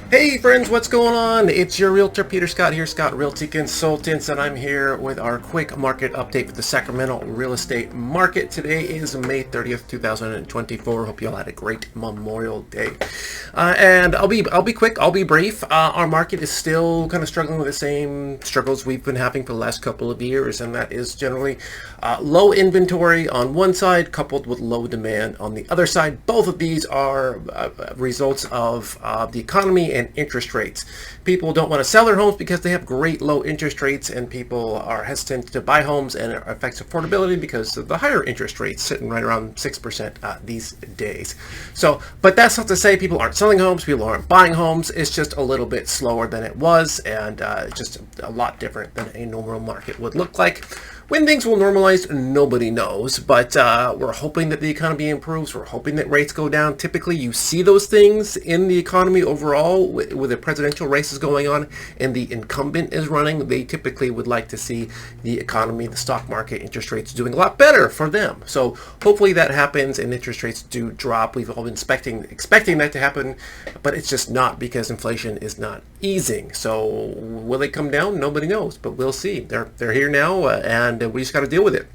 Hey friends, what's going on? It's your realtor Peter Scott here, Scott Realty Consultants, and I'm here with our quick market update for the Sacramento real estate market. Today is May 30th, 2024. Hope you all had a great Memorial Day. And I'll be quick, I'll be brief. Our market is still kind of struggling with the same struggles we've been having for the last couple of years, and that is generally low inventory on one side coupled with low demand on the other side. Both of these are results of the economy and interest rates. People don't want to sell their homes because they have great low interest rates, and people are hesitant to buy homes, and it affects affordability because of the higher interest rates sitting right around 6% these days. So, but that's not to say people aren't selling homes, people aren't buying homes. It's just a little bit slower than it was, and just a lot different than a normal market would look like. When things will normalize, nobody knows, but we're hoping that the economy improves. We're hoping that rates go down. Typically, you see those things in the economy overall with the presidential races going on and the incumbent is running. They typically would like to see the economy, the stock market, interest rates doing a lot better for them. So hopefully that happens and interest rates do drop. We've all been expecting that to happen, but it's just not because inflation is not easing. So will they come down? Nobody knows, but we'll see. They're here now, and we just got to deal with it.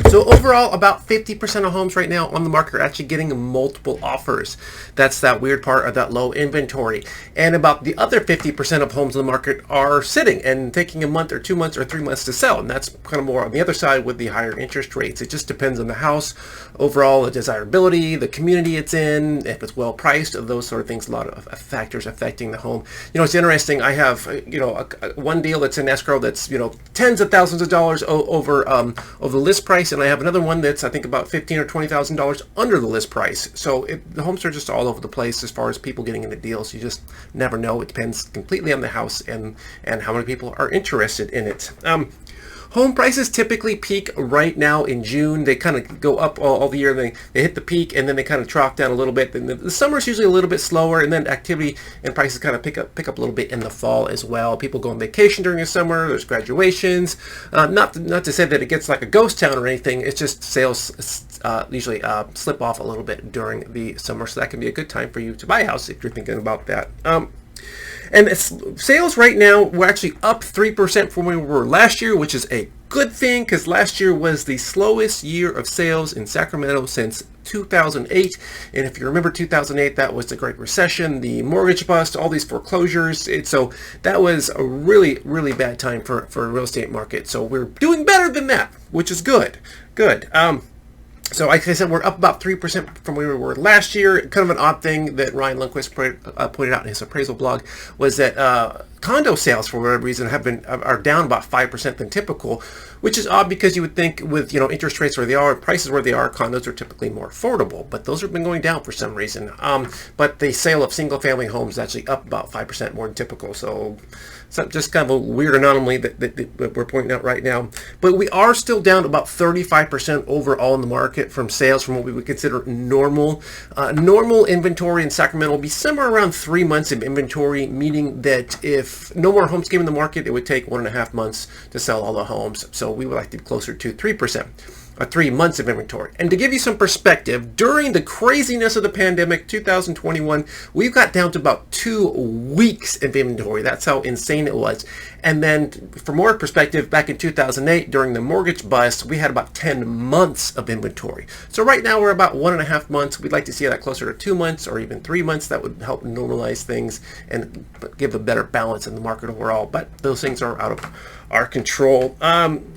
So overall, about 50% of homes right now on the market are actually getting multiple offers. That's that weird part of that low inventory. And about the other 50% of homes on the market are sitting and taking a month or 2 months or 3 months to sell. And that's kind of more on the other side with the higher interest rates. It just depends on the house, overall, the desirability, the community it's in, if it's well priced, those sort of things, a lot of factors affecting the home. You know, it's interesting. I have, one deal that's in escrow that's, tens of thousands of dollars over the list price, and I have another one that's I think about $15,000 or $20,000 under the list price. So the homes are just all over the place as far as people getting into deals. You just never know. It depends completely on the house and how many people are interested in it. Home prices typically peak right now in June. They kind of go up all the year. They hit the peak and then they kind of trough down a little bit. And the summer is usually a little bit slower, and then activity and prices kind of pick up a little bit in the fall as well. People go on vacation during the summer. There's graduations. Not to say that it gets like a ghost town or anything. It's just sales usually slip off a little bit during the summer, so that can be a good time for you to buy a house if you're thinking about that. And sales right now, we're actually up 3% from where we were last year, which is a good thing because last year was the slowest year of sales in Sacramento since 2008. And if you remember 2008, that was the Great Recession, the mortgage bust, all these foreclosures. So that was a really, really bad time for a real estate market. So we're doing better than that, which is good. Good. So like I said, we're up about 3% from where we were last year. Kind of an odd thing that Ryan Lundquist pointed out in his appraisal blog was that condo sales, for whatever reason, are down about 5% than typical, which is odd because you would think with interest rates where they are, prices where they are, condos are typically more affordable. But those have been going down for some reason. But the sale of single-family homes is actually up about 5% more than typical. So it's just kind of a weird anomaly that we're pointing out right now. But we are still down about 35% overall in the market from sales from what we would consider normal. Normal inventory in Sacramento will be somewhere around 3 months of inventory, meaning that if no more homes came in the market, it would take 1.5 months to sell all the homes. So we would like to be closer to 3%. 3 months of inventory. And to give you some perspective, during the craziness of the pandemic, 2021, we've got down to about 2 weeks of inventory. That's how insane it was. And then for more perspective, back in 2008, during the mortgage bust, we had about 10 months of inventory. So right now we're about 1.5 months. We'd like to see that closer to 2 months or even 3 months. That would help normalize things and give a better balance in the market overall. But those things are out of our control.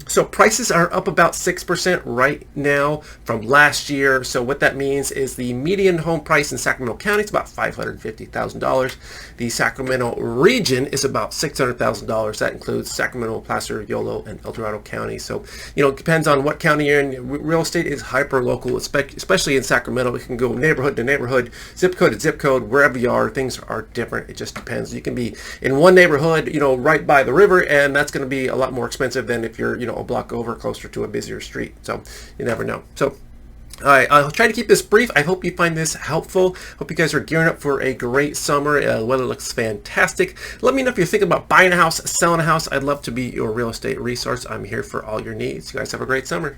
So prices are up about 6% right now from last year. So what that means is the median home price in Sacramento County is about $550,000. The Sacramento region is about $600,000. That includes Sacramento, Placer, Yolo, and El Dorado County. So, it depends on what county you're in. Real estate is hyper local, especially in Sacramento. It can go neighborhood to neighborhood, zip code to zip code, wherever you are. Things are different. It just depends. You can be in one neighborhood, right by the river, and that's going to be a lot more expensive than if you're, a block over closer to a busier street. So you never know. So all right, I'll try to keep this brief. I hope you find this helpful. Hope you guys are gearing up for a great summer. The weather looks fantastic. Let me know if you're thinking about buying a house, selling a house. I'd love to be your real estate resource. I'm here for all your needs. You guys have a great summer.